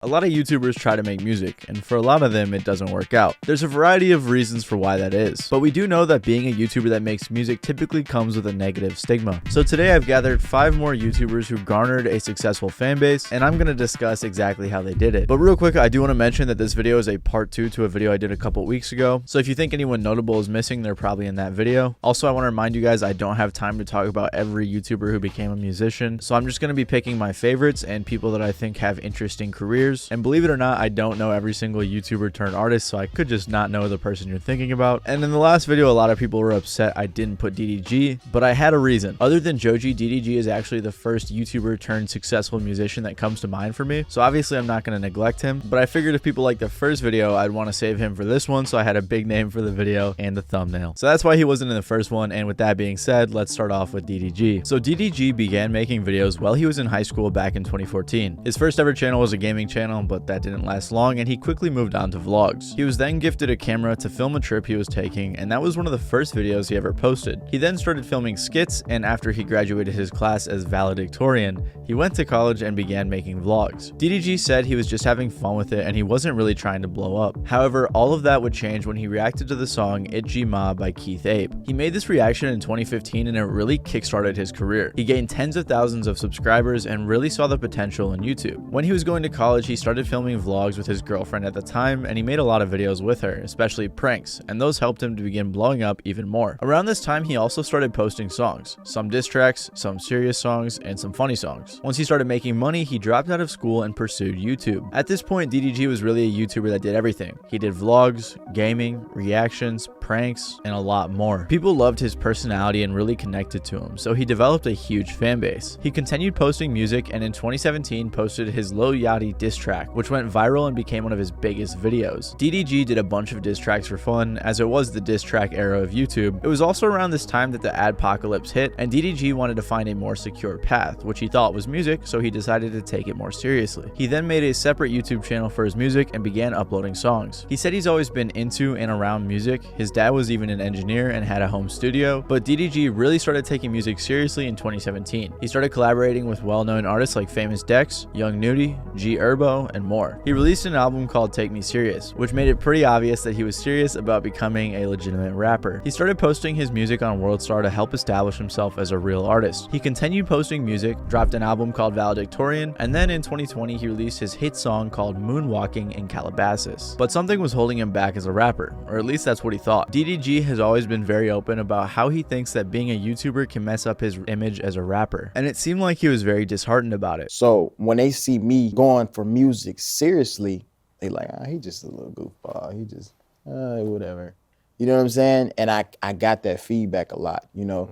A lot of YouTubers try to make music, and for a lot of them, it doesn't work out. There's a variety of reasons for why that is, but we do know that being a YouTuber that makes music typically comes with a negative stigma. So today I've gathered 5 more YouTubers who garnered a successful fan base, and I'm going to discuss exactly how they did it. But real quick, I do want to mention that this video is a part 2 to a video I did a couple weeks ago, so if you think anyone notable is missing, they're probably in that video. Also, I want to remind you guys I don't have time to talk about every YouTuber who became a musician, so I'm just going to be picking my favorites and people that I think have interesting careers. And believe it or not, I don't know every single YouTuber turned artist, so I could just not know the person you're thinking about. And in the last video, a lot of people were upset I didn't put DDG, but I had a reason. Other than Joji, DDG is actually the first YouTuber turned successful musician that comes to mind for me, so obviously I'm not going to neglect him, but I figured if people like the first video, I'd want to save him for this one, so I had a big name for the video and the thumbnail. So that's why he wasn't in the first one, and with that being said, let's start off with DDG. So DDG began making videos while he was in high school back in 2014. His first ever channel was a gaming channel, but that didn't last long, and he quickly moved on to vlogs. He was then gifted a camera to film a trip he was taking, and that was one of the first videos he ever posted. He then started filming skits, and after he graduated his class as valedictorian, he went to college and began making vlogs. DDG said he was just having fun with it and he wasn't really trying to blow up. However, all of that would change when he reacted to the song Itchy Ma by Keith Ape. He made this reaction in 2015 and it really kickstarted his career. He gained tens of thousands of subscribers and really saw the potential in YouTube. When he was going to college, he started filming vlogs with his girlfriend at the time, and he made a lot of videos with her, especially pranks, and those helped him to begin blowing up even more. Around this time, he also started posting songs, some diss tracks, some serious songs, and some funny songs. Once he started making money, he dropped out of school and pursued YouTube. At this point, DDG was really a YouTuber that did everything. He did vlogs, gaming, reactions, pranks, and a lot more. People loved his personality and really connected to him, so he developed a huge fan base. He continued posting music, and in 2017 posted his Lil Yachty diss track, which went viral and became one of his biggest videos. DDG did a bunch of diss tracks for fun, as it was the diss track era of YouTube. It was also around this time that the adpocalypse hit, and DDG wanted to find a more secure path, which he thought was music, so he decided to take it more seriously. He then made a separate YouTube channel for his music and began uploading songs. He said he's always been into and around music. His dad was even an engineer and had a home studio, but DDG really started taking music seriously in 2017. He started collaborating with well-known artists like Famous Dex, Young Nudie, G Herbo, and more. He released an album called Take Me Serious, which made it pretty obvious that he was serious about becoming a legitimate rapper. He started posting his music on WorldStar to help establish himself as a real artist. He continued posting music, dropped an album called Valedictorian, and then in 2020 he released his hit song called Moonwalking in Calabasas. But something was holding him back as a rapper, or at least that's what he thought. DDG has always been very open about how he thinks that being a YouTuber can mess up his image as a rapper, and it seemed like he was very disheartened about it. So when they see me going for music seriously, they like, he just a little goofball. He just, whatever. You know what I'm saying? And I got that feedback a lot, you know,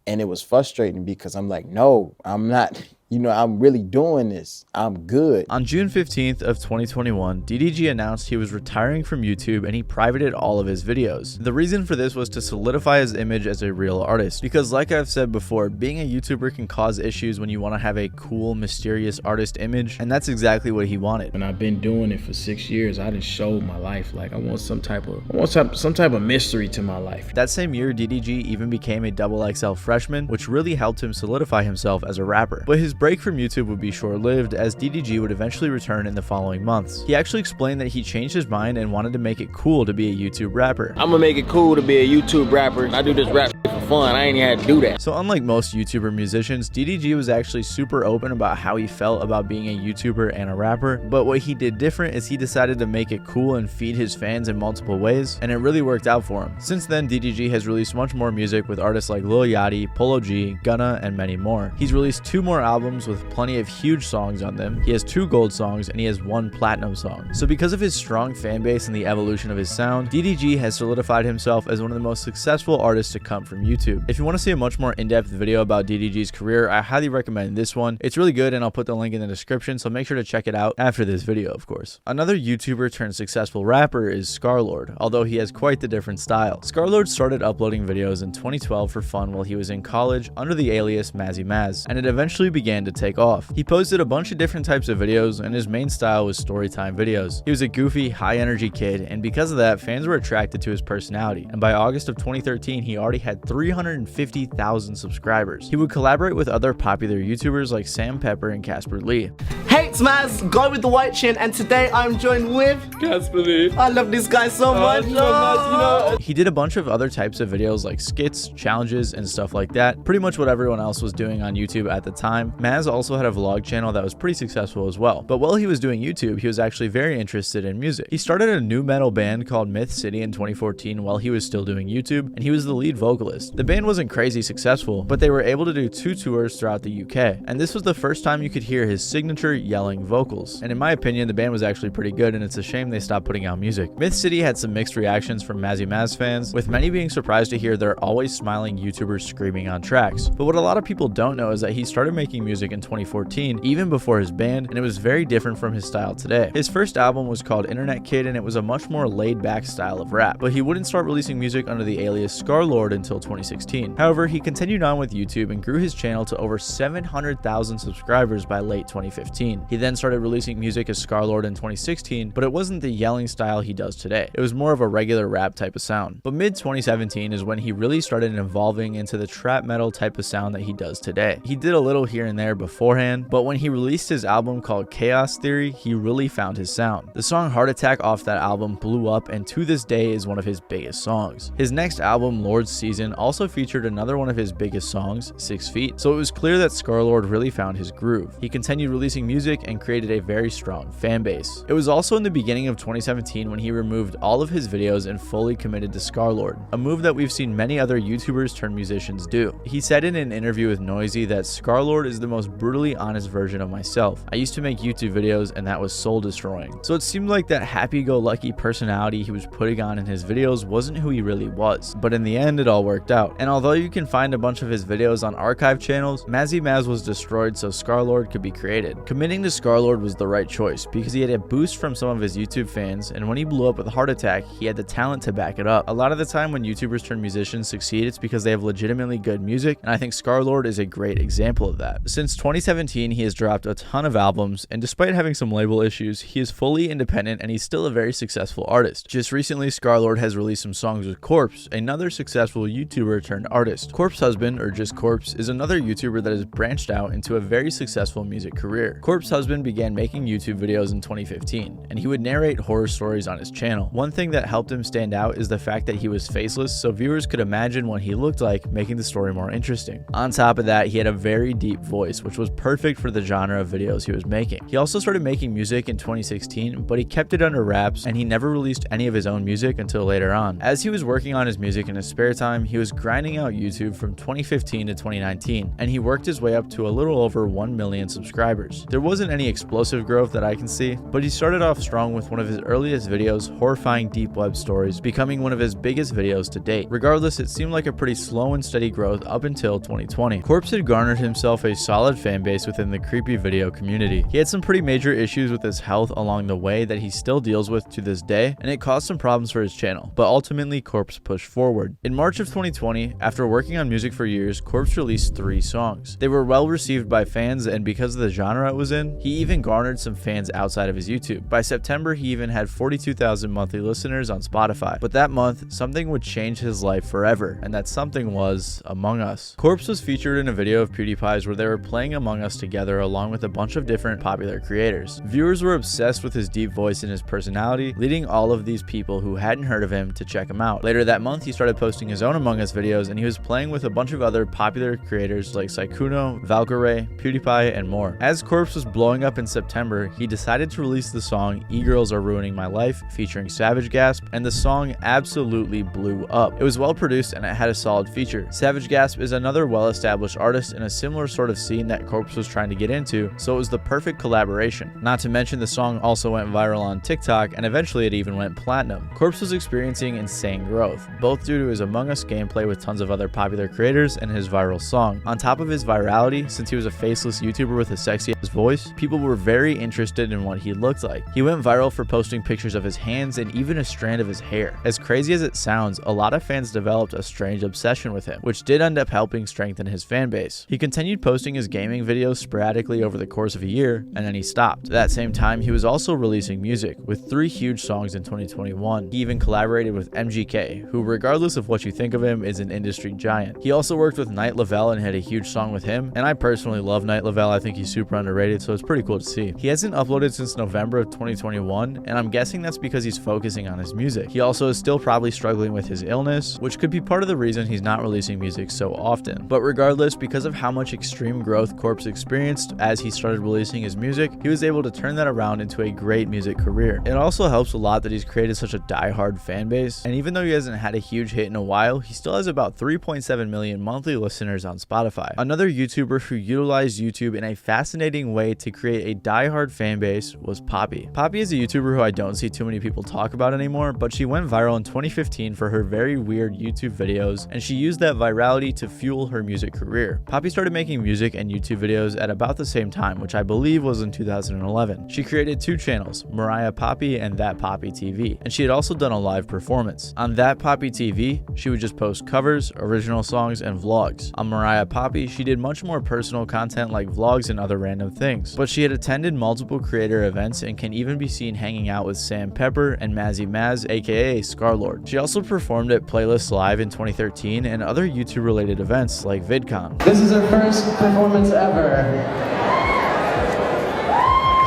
and it was frustrating because I'm like, no, I'm not. You know, I'm really doing this. I'm good. On June 15th of 2021, DDG announced he was retiring from YouTube and he privated all of his videos. The reason for this was to solidify his image as a real artist, because like I've said before, being a YouTuber can cause issues when you want to have a cool, mysterious artist image, and that's exactly what he wanted. And I've been doing it for 6 years. I just showed my life. Like I want some type of mystery to my life. That same year, DDG even became a XXL freshman, which really helped him solidify himself as a rapper. But his break from YouTube would be short-lived, as DDG would eventually return in the following months. He actually explained that he changed his mind and wanted to make it cool to be a YouTube rapper. I'm gonna make it cool to be a YouTube rapper. I do this rap for fun. I ain't had to do that. So unlike most YouTuber musicians, DDG was actually super open about how he felt about being a YouTuber and a rapper, but what he did different is he decided to make it cool and feed his fans in multiple ways, and it really worked out for him. Since then, DDG has released much more music with artists like Lil Yachty, Polo G, Gunna, and many more. He's released 2 more albums with plenty of huge songs on them. He has 2 gold songs and he has 1 platinum song. So because of his strong fan base and the evolution of his sound, DDG has solidified himself as one of the most successful artists to come from YouTube. If you want to see a much more in-depth video about DDG's career, I highly recommend this one. It's really good and I'll put the link in the description, so make sure to check it out after this video, of course. Another YouTuber turned successful rapper is Scarlxrd, although he has quite the different style. Scarlxrd started uploading videos in 2012 for fun while he was in college under the alias Mazzi, and it eventually began began to take off. He posted a bunch of different types of videos, and his main style was storytime videos. He was a goofy, high-energy kid, and because of that, fans were attracted to his personality, and by August of 2013, he already had 350,000 subscribers. He would collaborate with other popular YouTubers like Sam Pepper and Casper Lee. Hey, it's Maz, guy with the white chin, and today I'm joined with Casper Lee. I love this guy so much. He did a bunch of other types of videos like skits, challenges, and stuff like that. Pretty much what everyone else was doing on YouTube at the time. Maz also had a vlog channel that was pretty successful as well. But while he was doing YouTube, he was actually very interested in music. He started a new metal band called Myth City in 2014 while he was still doing YouTube, and he was the lead vocalist. The band wasn't crazy successful, but they were able to do 2 tours throughout the UK, and this was the first time you could hear his signature yelling vocals. And in my opinion, the band was actually pretty good, and it's a shame they stopped putting out music. Myth City had some mixed reactions from Mazzi fans, with many being surprised to hear their always smiling YouTubers screaming on tracks. But what a lot of people don't know is that he started making music in 2014, even before his band, and it was very different from his style today. His first album was called Internet Kid, and it was a much more laid-back style of rap, but he wouldn't start releasing music under the alias Scarlxrd until 2016. However, he continued on with YouTube and grew his channel to over 700,000 subscribers by late 2015. He then started releasing music as Scarlxrd in 2016, but it wasn't the yelling style he does today. It was more of a regular rap type of sound. But mid-2017 is when he really started evolving into the trap metal type of sound that he does today. He did a little here and there beforehand, but when he released his album called Chaos Theory, he really found his sound. The song Heart Attack off that album blew up, and to this day is one of his biggest songs. His next album, Lord's Season, also featured another one of his biggest songs, 6 Feet, so it was clear that Scarlxrd really found his groove. He continued releasing music and created a very strong fan base. It was also in the beginning of 2017 when he removed all of his videos and fully committed to Scarlxrd, a move that we've seen many other YouTubers turned musicians do. He said in an interview with Noisy that Scarlxrd is the most brutally honest version of myself. I used to make YouTube videos and that was soul destroying. So it seemed like that happy-go-lucky personality he was putting on in his videos wasn't who he really was. But in the end, it all worked out. And although you can find a bunch of his videos on archive channels, Mazzi was destroyed so Scarlxrd could be created. Committing to Scarlxrd was the right choice because he had a boost from some of his YouTube fans, and when he blew up with Heart Attack, he had the talent to back it up. A lot of the time when YouTubers turn musicians succeed, it's because they have legitimately good music, and I think Scarlxrd is a great example of that. Since 2017, he has dropped a ton of albums, and despite having some label issues, he is fully independent and he's still a very successful artist. Just recently, Scarlxrd has released some songs with Corpse, another successful YouTuber turned artist. Corpse Husband, or just Corpse, is another YouTuber that has branched out into a very successful music career. Corpse Husband began making YouTube videos in 2015, and he would narrate horror stories on his channel. One thing that helped him stand out is the fact that he was faceless, so viewers could imagine what he looked like, making the story more interesting. On top of that, he had a very deep voice, which was perfect for the genre of videos he was making. He also started making music in 2016, but he kept it under wraps, and he never released any of his own music until later on. As he was working on his music in his spare time, he was grinding out YouTube from 2015 to 2019, and he worked his way up to a little over 1 million subscribers. There wasn't any explosive growth that I can see, but he started off strong with one of his earliest videos, Horrifying Deep Web Stories, becoming one of his biggest videos to date. Regardless, it seemed like a pretty slow and steady growth up until 2020. Corpse had garnered himself a solid fan base within the creepy video community. He had some pretty major issues with his health along the way that he still deals with to this day, and it caused some problems for his channel, but ultimately Corpse pushed forward. In March of 2020, after working on music for years, Corpse released 3 songs. They were well received by fans, and because of the genre it was in, he even garnered some fans outside of his YouTube. By September, he even had 42,000 monthly listeners on Spotify. But that month, something would change his life forever, and that something was Among Us. Corpse was featured in a video of PewDiePie's where they were playing Among Us together along with a bunch of different popular creators. Viewers were obsessed with his deep voice and his personality, leading all of these people who hadn't heard of him to check him out. Later that month, he started posting his own Among Us videos, and he was playing with a bunch of other popular creators like Sykkuno, Valkyrae, PewDiePie, and more. As Corpse was blowing up in September, he decided to release the song E-Girls Are Ruining My Life featuring Savage Gasp, and the song absolutely blew up. It was well produced and it had a solid feature. Savage Gasp is another well-established artist in a similar sort of scene that Corpse was trying to get into, so it was the perfect collaboration. Not to mention the song also went viral on TikTok, and eventually it even went platinum. Corpse was experiencing insane growth, both due to his Among Us gameplay with tons of other popular creators and his viral song. On top of his virality, since he was a faceless YouTuber with a sexy ass voice, people were very interested in what he looked like. He went viral for posting pictures of his hands and even a strand of his hair. As crazy as it sounds, a lot of fans developed a strange obsession with him, which did end up helping strengthen his fan base. He continued posting his his gaming videos sporadically over the course of a year, and then he stopped. At that same time, he was also releasing music, with 3 huge songs in 2021. He even collaborated with MGK, who, regardless of what you think of him, is an industry giant. He also worked with Night Lavelle and had a huge song with him, and I personally love Night Lavelle. I think he's super underrated, so it's pretty cool to see. He hasn't uploaded since November of 2021, and I'm guessing that's because he's focusing on his music. He also is still probably struggling with his illness, which could be part of the reason he's not releasing music so often. But regardless, because of how much extreme growth Corpse experienced as he started releasing his music, he was able to turn that around into a great music career. It also helps a lot that he's created such a die-hard fan base, and even though he hasn't had a huge hit in a while, he still has about 3.7 million monthly listeners on Spotify. Another YouTuber who utilized YouTube in a fascinating way to create a die-hard fan base was Poppy. Poppy is a YouTuber who I don't see too many people talk about anymore, but she went viral in 2015 for her very weird YouTube videos, and she used that virality to fuel her music career. Poppy started making music and YouTube videos at about the same time, which I believe was in 2011. She created 2 channels, Mariah Poppy and That Poppy TV, and she had also done a live performance. On That Poppy TV, she would just post covers, original songs, and vlogs. On Mariah Poppy, she did much more personal content like vlogs and other random things, but she had attended multiple creator events and can even be seen hanging out with Sam Pepper and Mazzi aka Scarlxrd. She also performed at Playlist Live in 2013 and other YouTube related events like VidCon. This is her first performance ever.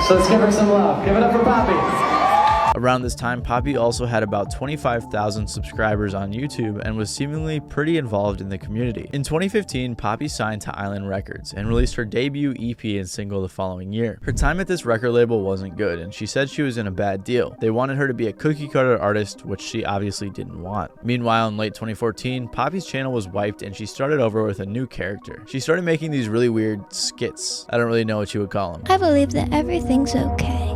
So let's give her some love. Give it up for Poppy. Around this time, Poppy also had about 25,000 subscribers on YouTube and was seemingly pretty involved in the community. In 2015, Poppy signed to Island Records and released her debut EP and single the following year. Her time at this record label wasn't good, and she said she was in a bad deal. They wanted her to be a cookie-cutter artist, which she obviously didn't want. Meanwhile, in late 2014, Poppy's channel was wiped and she started over with a new character. She started making these really weird skits. I don't really know what you would call them. I believe that everything's okay.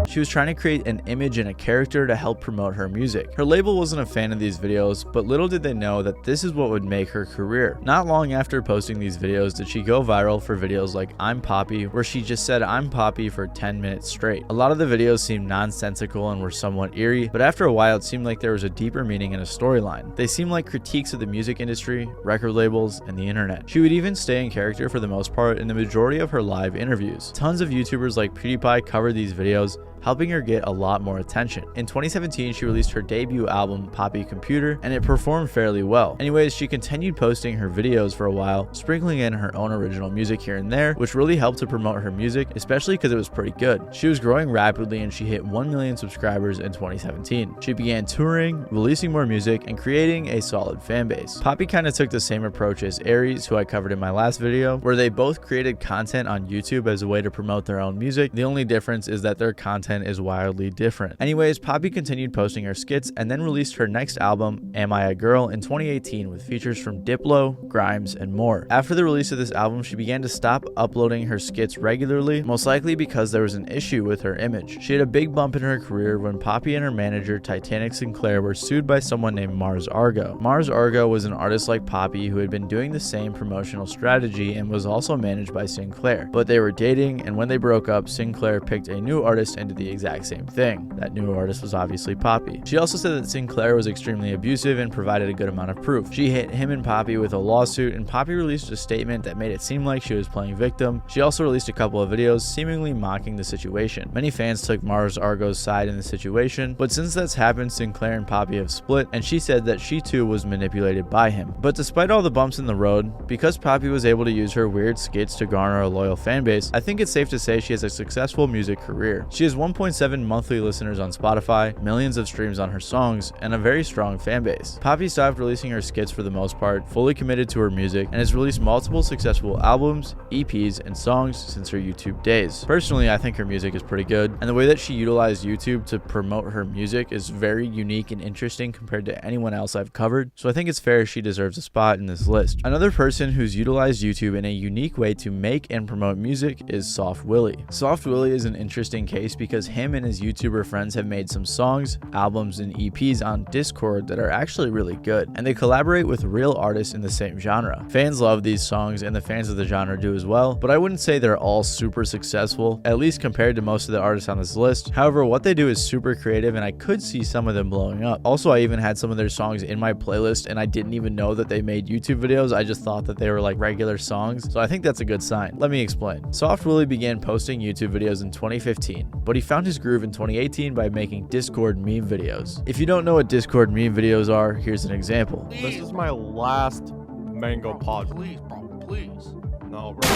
She was trying to create an image and a character to help promote her music. Her label wasn't a fan of these videos, but little did they know that this is what would make her career. Not long after posting these videos did she go viral for videos like I'm Poppy, where she just said I'm Poppy for 10 minutes straight. A lot of the videos seemed nonsensical and were somewhat eerie, but after a while it seemed like there was a deeper meaning and a storyline. They seemed like critiques of the music industry, record labels, and the internet. She would even stay in character for the most part in the majority of her live interviews. Tons of YouTubers like PewDiePie covered these videos, helping her get a lot more attention. In 2017, she released her debut album, Poppy Computer, and it performed fairly well. Anyways, she continued posting her videos for a while, sprinkling in her own original music here and there, which really helped to promote her music, especially because it was pretty good. She was growing rapidly and she hit 1 million subscribers in 2017. She began touring, releasing more music, and creating a solid fan base. Poppy kind of took the same approach as Aries, who I covered in my last video, where they both created content on YouTube as a way to promote their own music. The only difference is that their content is wildly different. Anyways, Poppy continued posting her skits and then released her next album, Am I a Girl, in 2018 with features from Diplo, Grimes, and more. After the release of this album, she began to stop uploading her skits regularly, most likely because there was an issue with her image. She had a big bump in her career when Poppy and her manager, Titanic Sinclair, were sued by someone named Mars Argo. Mars Argo was an artist like Poppy who had been doing the same promotional strategy and was also managed by Sinclair, but they were dating, and when they broke up, Sinclair picked a new artist into the exact same thing. That new artist was obviously Poppy. She also said that Sinclair was extremely abusive and provided a good amount of proof. She hit him and Poppy with a lawsuit, and Poppy released a statement that made it seem like she was playing victim. She also released a couple of videos seemingly mocking the situation. Many fans took Mars Argo's side in the situation, but since that's happened, Sinclair and Poppy have split, and she said that she too was manipulated by him. But despite all the bumps in the road, because Poppy was able to use her weird skits to garner a loyal fan base, I think it's safe to say she has a successful music career. She has 1.7 monthly listeners on Spotify, millions of streams on her songs, and a very strong fan base. Poppy stopped releasing her skits for the most part, fully committed to her music, and has released multiple successful albums, EPs, and songs since her YouTube days. Personally, I think her music is pretty good, and the way that she utilized YouTube to promote her music is very unique and interesting compared to anyone else I've covered, so I think it's fair she deserves a spot in this list. Another person who's utilized YouTube in a unique way to make and promote music is Softwilly. Softwilly is an interesting case because because him and his YouTuber friends have made some songs, albums, and EPs on Discord that are actually really good, and they collaborate with real artists in the same genre. Fans love these songs, and the fans of the genre do as well, but I wouldn't say they're all super successful, at least compared to most of the artists on this list. However, what they do is super creative, and I could see some of them blowing up. Also, I even had some of their songs in my playlist, and I didn't even know that they made YouTube videos. I just thought that they were like regular songs, so I think that's a good sign. Let me explain. Softwilly began posting YouTube videos in 2015, but he found his groove in 2018 by making Discord meme videos. If you don't know what Discord meme videos are, here's an example. This is my last mango pod. Please, bro, please. No, bro.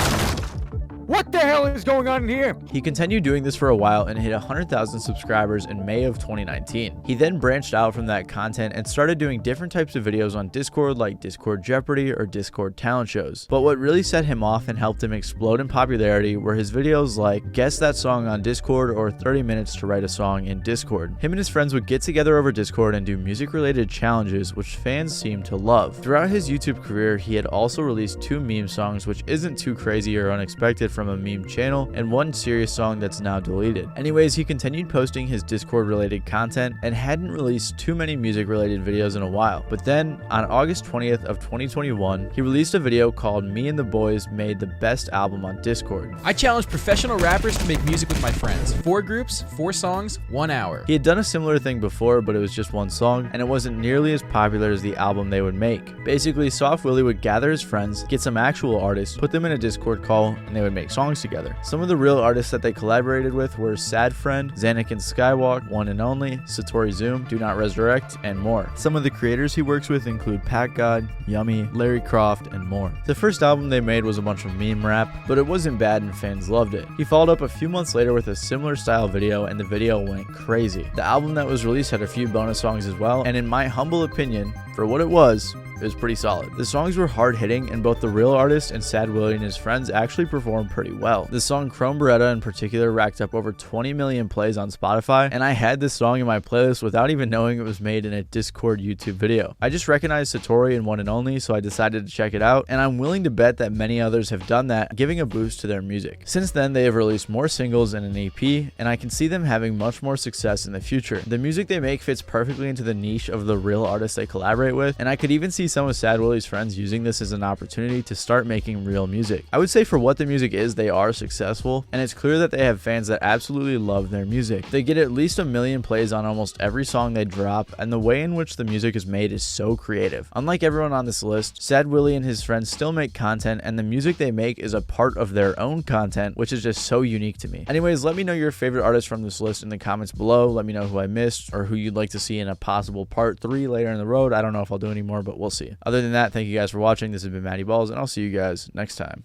What the hell is going on in here? He continued doing this for a while and hit 100,000 subscribers in May of 2019. He then branched out from that content and started doing different types of videos on Discord like Discord Jeopardy or Discord talent shows. But what really set him off and helped him explode in popularity were his videos like Guess That Song on Discord or 30 Minutes to Write a Song in Discord. Him and his friends would get together over Discord and do music-related challenges, which fans seemed to love. Throughout his YouTube career, he had also released 2 meme songs, which isn't too crazy or unexpected from a meme channel, and 1 serious song that's now deleted. Anyways, he continued posting his Discord related content and hadn't released too many music related videos in a while. But then on August 20th of 2021, he released a video called Me and the Boys Made the Best Album on Discord. I challenge professional rappers to make music with my friends. 4 groups, 4 songs, 1 hour. He had done a similar thing before, but it was just 1 song, and it wasn't nearly as popular as the album they would make. Basically, Softwilly would gather his friends, get some actual artists, put them in a Discord call, and they would make songs together. Some of the real artists that they collaborated with were Sad Friend, Xanakin Skywalk, One and Only, Satori Zoom, Do Not Resurrect, and more. Some of the creators he works with include packgod, Yumi, Larry Croft, and more. The first album they made was a bunch of meme rap, but it wasn't bad and fans loved it. He followed up a few months later with a similar style video, and the video went crazy. The album that was released had a few bonus songs as well, and in my humble opinion, for what it was pretty solid. The songs were hard hitting, and both the real artist and Sad Willie and his friends actually performed pretty well. The song Chrome Beretta in particular racked up over 20 million plays on Spotify, and I had this song in my playlist without even knowing it was made in a Discord YouTube video. I just recognized Satori and One and Only, so I decided to check it out, and I'm willing to bet that many others have done that, giving a boost to their music. Since then, they have released more singles and an EP, and I can see them having much more success in the future. The music they make fits perfectly into the niche of the real artists they collaborate with, and I could even see some of Sad Willie's friends using this as an opportunity to start making real music. I would say for what the music is, they are successful, and it's clear that they have fans that absolutely love their music. They get at least 1 million plays on almost every song they drop, and the way in which the music is made is so creative. Unlike everyone on this list, Sad Willie and his friends still make content, and the music they make is a part of their own content, which is just so unique to me. Anyways, let me know your favorite artists from this list in the comments below. Let me know who I missed or who you'd like to see in a possible part 3 later in the road. I don't know if I'll do any more, but we'll see. Other than that, thank you guys for watching. This has been Matty Balls, and I'll see you guys next time.